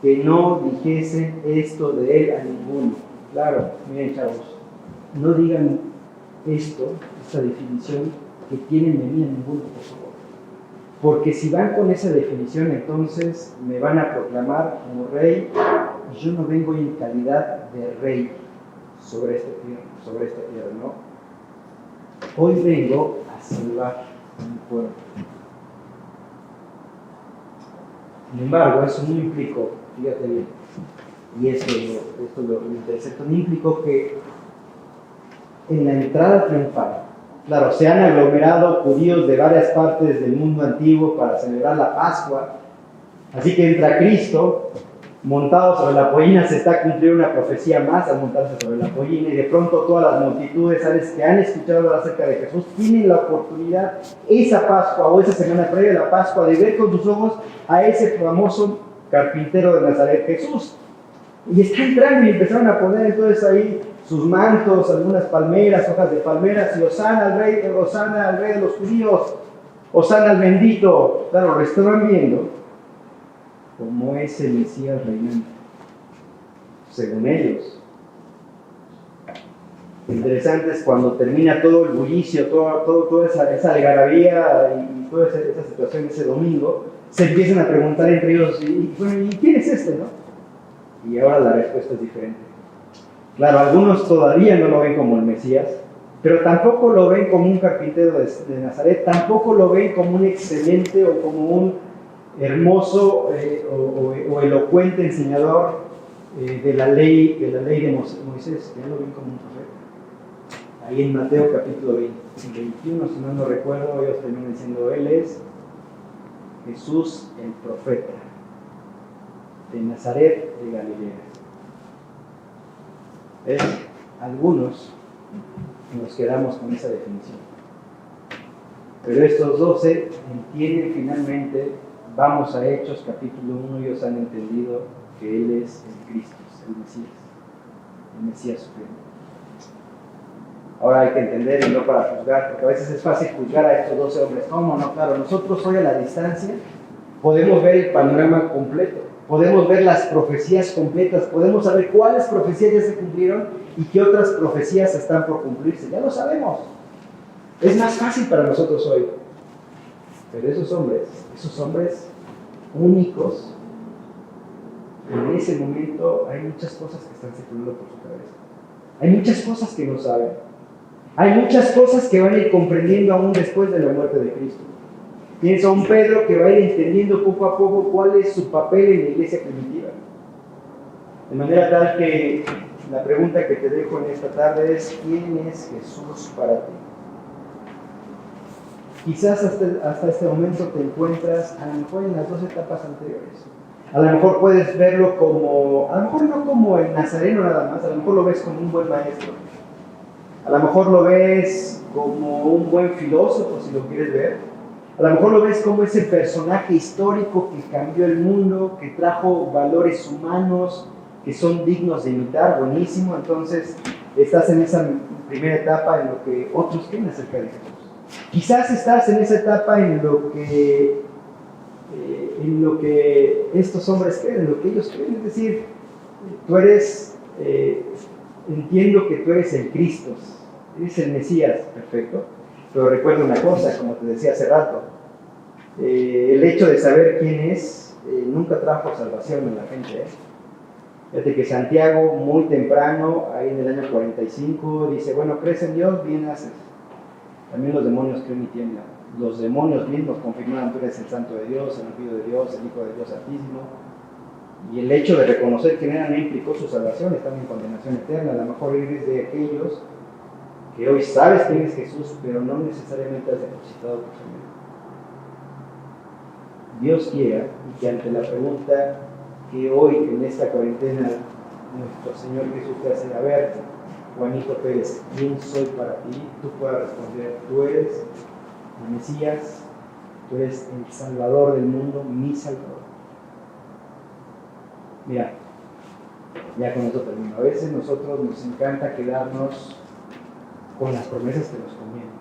que no dijesen esto de él a ninguno. Claro, miren chavos, no digan esta definición que tienen de mí a ninguno, por favor. Porque si van con esa definición, entonces me van a proclamar como rey, y yo no vengo en calidad de rey sobre esta tierra, ¿no? Hoy vengo a salvar a mi pueblo. Sin embargo, eso no implicó, fíjate bien, y esto lo interesante, no implicó que en la entrada triunfal, claro, se han aglomerado judíos de varias partes del mundo antiguo para celebrar la Pascua, así que entra Cristo, montado sobre la pollina, se está cumpliendo una profecía más al montarse sobre la pollina, y de pronto todas las multitudes, ¿sabes?, que han escuchado hablar acerca de Jesús, tienen la oportunidad esa Pascua o esa semana previa a la Pascua de ver con sus ojos a ese famoso carpintero de Nazaret, Jesús. Y está entrando y empezaron a poner entonces ahí sus mantos, algunas palmeras, hojas de palmeras, y Hosana al rey de los judíos, Hosana al bendito. Claro, lo estaban viendo como ese Mesías reinante, según ellos. Lo interesante es cuando termina todo el bullicio, toda esa algarabía y toda esa situación ese domingo, se empiezan a preguntar entre ellos, ¿y quién es este, no? Y ahora la respuesta es diferente. Claro, algunos todavía no lo ven como el Mesías, pero tampoco lo ven como un carpintero de Nazaret, tampoco lo ven como un excelente o como un hermoso o elocuente enseñador de la ley de Moisés, que no lo ven como un profeta. Ahí en Mateo capítulo 21, si no recuerdo, ellos terminan diciendo, él es Jesús el profeta de Nazaret de Galilea. Algunos nos quedamos con esa definición, pero estos 12 entienden finalmente. Vamos a Hechos capítulo 1, ellos han entendido que Él es el Cristo, el Mesías supremo. Ahora hay que entender, y no para juzgar, porque a veces es fácil juzgar a estos 12 hombres. ¿Cómo no? Claro, nosotros hoy a la distancia podemos ver el panorama completo, podemos ver las profecías completas, podemos saber cuáles profecías ya se cumplieron y qué otras profecías están por cumplirse. Ya lo sabemos. Es más fácil para nosotros hoy. Pero esos hombres únicos, en ese momento hay muchas cosas que están circulando por su cabeza. Hay muchas cosas que no saben. Hay muchas cosas que van a ir comprendiendo aún después de la muerte de Cristo. Tienes a un Pedro que va a ir entendiendo poco a poco cuál es su papel en la iglesia primitiva. De manera tal que la pregunta que te dejo en esta tarde es: ¿quién es Jesús para ti? Quizás hasta este momento te encuentras a lo mejor en las 2 etapas anteriores. A lo mejor puedes verlo como, a lo mejor no como el nazareno nada más, a lo mejor lo ves como un buen maestro. A lo mejor lo ves como un buen filósofo, si lo quieres ver. A lo mejor lo ves como ese personaje histórico que cambió el mundo, que trajo valores humanos que son dignos de imitar, buenísimo. Entonces, estás en esa primera etapa en lo que otros creen acerca de Jesús. Quizás estás en esa etapa en lo que estos hombres creen, en lo que ellos creen. Es decir, tú eres, entiendo que tú eres el Cristo, eres el Mesías, perfecto. Pero recuerda una cosa, como te decía hace rato, el hecho de saber quién es nunca trajo salvación en la gente. Fíjate que Santiago, muy temprano, ahí en el año 45, dice, bueno, crees en Dios, bien haces. También los demonios creen y tiemblan. Los demonios mismos confirmaron, tú eres el Santo de Dios, el ungido de Dios, el Hijo de Dios Altísimo. Y el hecho de reconocer quién era no implicó su salvación, están en condenación eterna. A lo mejor eres de aquellos que hoy sabes quién es Jesús, pero no necesariamente has depositado tu fe. Dios quiera y que ante la pregunta que hoy en esta cuarentena nuestro Señor Jesús te hace, a ver, Juanito Pérez, ¿quién soy para ti? Tú puedas responder, tú eres el Mesías, tú eres el Salvador del mundo, mi Salvador. Mira, ya con esto termino. A veces nosotros nos encanta quedarnos con las promesas que nos convienen.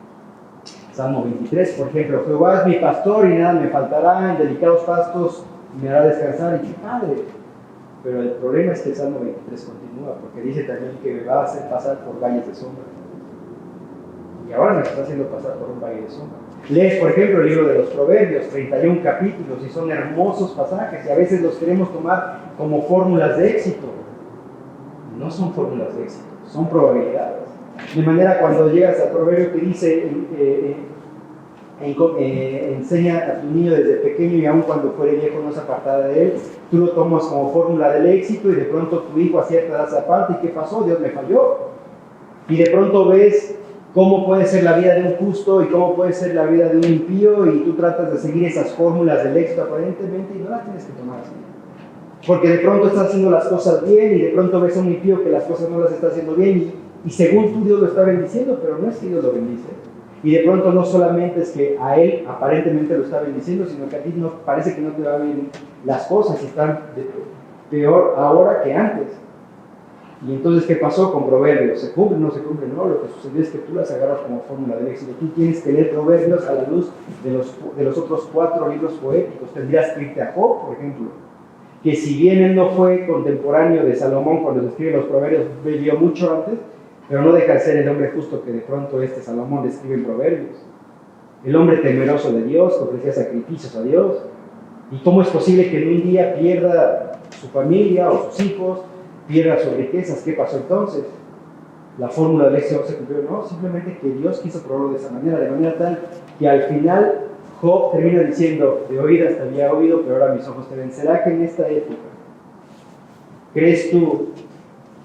Salmo 23, por ejemplo, Jehová es mi pastor y nada me faltará, en delicados pastos me hará descansar, y qué padre. Pero el problema es que el Salmo 23 continúa, porque dice también que me va a hacer pasar por valles de sombra. Y ahora nos está haciendo pasar por un valle de sombra. Lees, por ejemplo, el libro de los Proverbios, 31 capítulos, y son hermosos pasajes, y a veces los queremos tomar como fórmulas de éxito. No son fórmulas de éxito, son probabilidades. De manera, cuando llegas al proverbio que dice, enseña a tu niño desde pequeño y aun cuando fuere viejo no se apartará de él, tú lo tomas como fórmula del éxito y de pronto tu hijo a cierta edad se aparta. ¿Y qué pasó? Dios me falló. Y de pronto ves cómo puede ser la vida de un justo y cómo puede ser la vida de un impío, y tú tratas de seguir esas fórmulas del éxito aparentemente y no las tienes que tomar así. Porque de pronto estás haciendo las cosas bien y de pronto ves a un impío que las cosas no las está haciendo bien y según tú Dios lo está bendiciendo, pero no es que Dios lo bendice. Y de pronto no solamente es que a él aparentemente lo está bendiciendo, sino que a ti no, parece que no te va bien las cosas y están peor ahora que antes. Y entonces, ¿qué pasó con Proverbios? ¿Se cumple o no se cumple? No, lo que sucedió es que tú las agarras como fórmula del éxito. Tú tienes que leer Proverbios a la luz de los otros 4 libros poéticos. Tendrías que irte a Job, por ejemplo, que si bien él no fue contemporáneo de Salomón cuando se escribe los Proverbios, vivió mucho antes, pero no deja de ser el hombre justo que de pronto Salomón describe en Proverbios. El hombre temeroso de Dios, que ofrecía sacrificios a Dios. ¿Y cómo es posible que en un día pierda su familia o sus hijos, pierda sus riquezas? ¿Qué pasó entonces? La fórmula del éxito se cumplió. No, simplemente que Dios quiso probarlo de esa manera, de manera tal que al final Job termina diciendo, de oídas te había oído, pero ahora mis ojos te ven. ¿Será que en esta época crees tú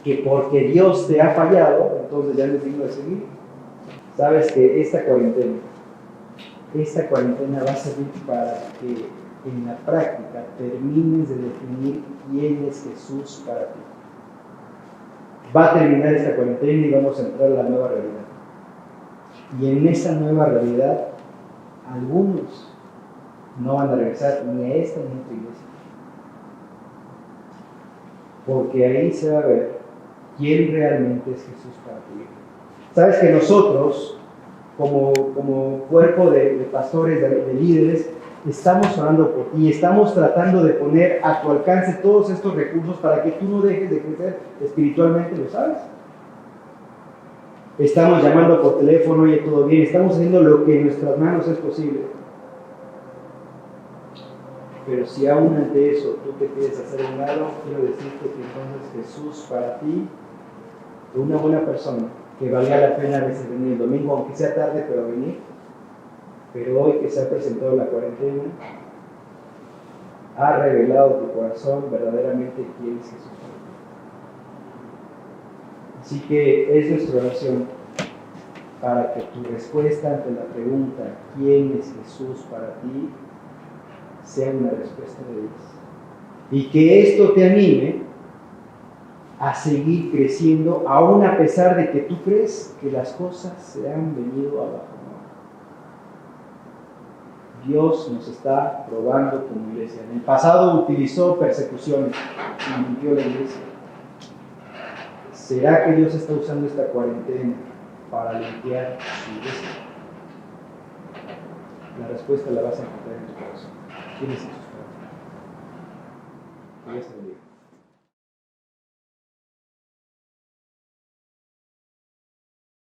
que porque Dios te ha fallado, entonces ya no es digno de seguir? Sabes que esta cuarentena va a servir para que en la práctica termines de definir quién es Jesús para ti. Va a terminar esta cuarentena y vamos a entrar a la nueva realidad. Y en esa nueva realidad, algunos no van a regresar ni a esta ni a otra iglesia. Porque ahí se va a ver quién realmente es Jesús para tu vida. Sabes que nosotros, como cuerpo de pastores, de líderes, estamos orando por ti, estamos tratando de poner a tu alcance todos estos recursos para que tú no dejes de crecer espiritualmente, ¿lo sabes? Estamos llamando por teléfono, oye, todo bien, estamos haciendo lo que en nuestras manos es posible. Pero si aún ante eso tú te quieres hacer a un lado, quiero decirte que entonces Jesús para ti es una buena persona, que valga la pena a veces venir el domingo, aunque sea tarde, pero venir. Pero hoy que se ha presentado la cuarentena, ha revelado tu corazón verdaderamente quién es Jesús para ti. Así que es nuestra oración para que tu respuesta ante la pregunta ¿quién es Jesús para ti? Sea una respuesta de Dios. Y que esto te anime a seguir creciendo, aún a pesar de que tú crees que las cosas se han venido abajo. Dios nos está probando como iglesia. En el pasado utilizó persecuciones y limpió la iglesia. ¿Será que Dios está usando esta cuarentena para limpiar su iglesia? La respuesta la vas a encontrar en tu corazón. ¿Quién es Jesús para ti? Dios te bendiga.